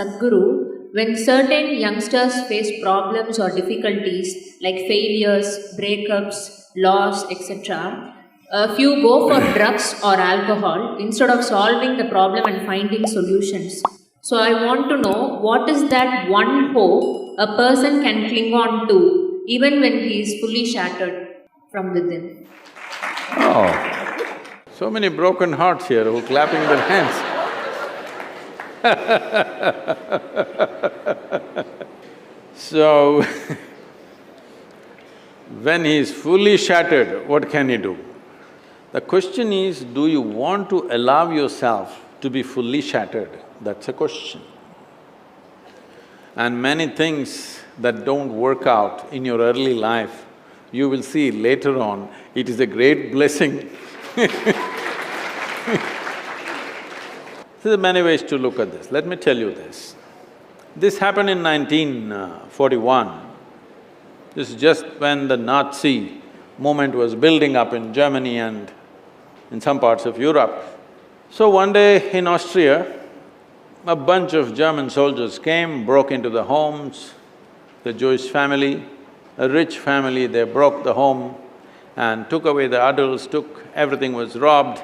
Sadhguru, when certain youngsters face problems or difficulties like failures, breakups, loss, etc., a few go for drugs or alcohol instead of solving the problem and finding solutions. So, I want to know what is that one hope a person can cling on to even when he is fully shattered from within? Oh, so many broken hearts here who are clapping their hands. So, when he is fully shattered, what can he do? The question is, do you want to allow yourself to be fully shattered? That's a question. And many things that don't work out in your early life, you will see later on, it is a great blessing. There are many ways to look at this. Let me tell you this. This happened in 1941. This is just when the Nazi movement was building up in Germany and in some parts of Europe. So one day in Austria, a bunch of German soldiers came, broke into the homes, the Jewish family, a rich family, they broke the home and took away the adults, everything was robbed.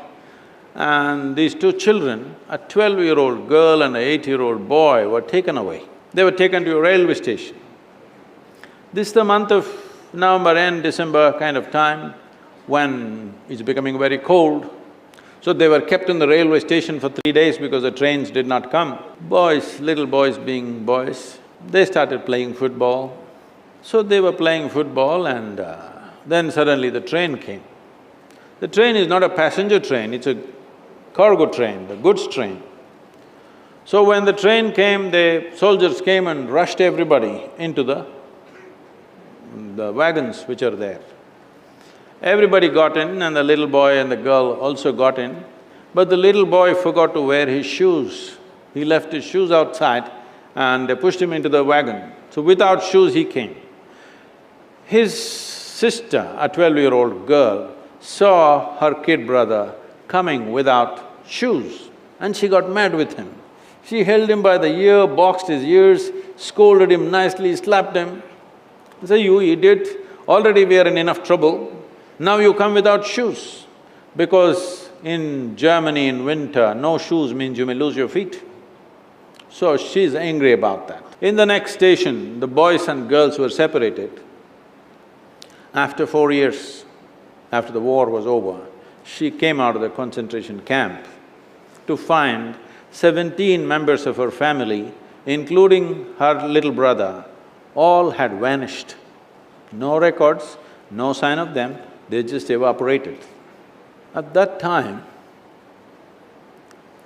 And these two children, a 12-year-old girl and an 8-year-old boy were taken away. They were taken to a railway station. This is the month of November end, December kind of time, when it's becoming very cold. So they were kept in the railway station for 3 days because the trains did not come. Boys, little boys being boys, they started playing football. So they were playing football and then suddenly the train came. The train is not a passenger train, it's a cargo train, the goods train. So when the train came, the soldiers came and rushed everybody into the wagons which are there. Everybody got in and the little boy and the girl also got in, but the little boy forgot to wear his shoes. He left his shoes outside and they pushed him into the wagon. So without shoes he came. His sister, a 12-year-old girl, saw her kid brother coming without shoes and she got mad with him. She held him by the ear, boxed his ears, scolded him nicely, slapped him. Say, "You idiot, already we are in enough trouble, now you come without shoes." Because in Germany in winter, no shoes means you may lose your feet. So she's angry about that. In the next station, the boys and girls were separated. After 4 years, after the war was over, she came out of the concentration camp to find 17 members of her family, including her little brother, all had vanished. No records, no sign of them, they just evaporated. At that time,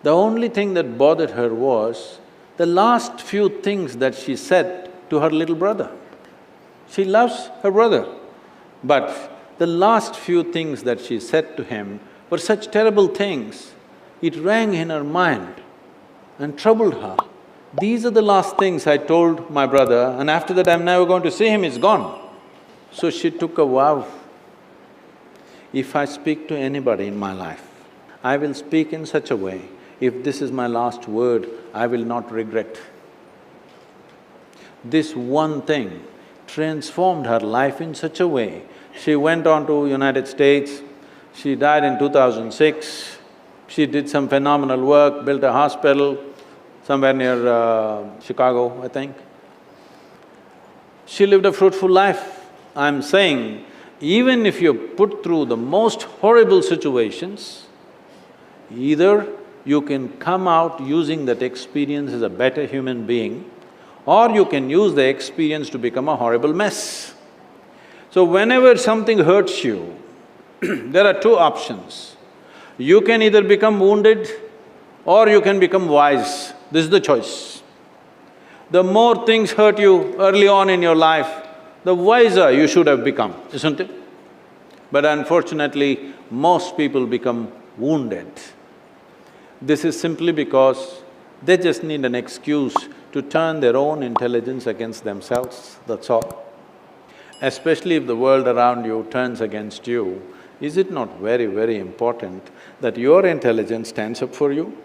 the only thing that bothered her was the last few things that she said to her little brother. She loves her brother, but the last few things that she said to him were such terrible things, it rang in her mind and troubled her. These are the last things I told my brother and after that I'm never going to see him, he's gone. So she took a vow, if I speak to anybody in my life, I will speak in such a way, if this is my last word, I will not regret. This one thing transformed her life in such a way. She went on to United States, she died in 2006, she did some phenomenal work, built a hospital somewhere near Chicago, I think. She lived a fruitful life. I'm saying, even if you're put through the most horrible situations, either you can come out using that experience as a better human being, or you can use the experience to become a horrible mess. So whenever something hurts you, there are two options. You can either become wounded or you can become wise. This is the choice. The more things hurt you early on in your life, the wiser you should have become, isn't it? But unfortunately, most people become wounded. This is simply because they just need an excuse to turn their own intelligence against themselves, that's all. Especially if the world around you turns against you, is it not very, very important that your intelligence stands up for you?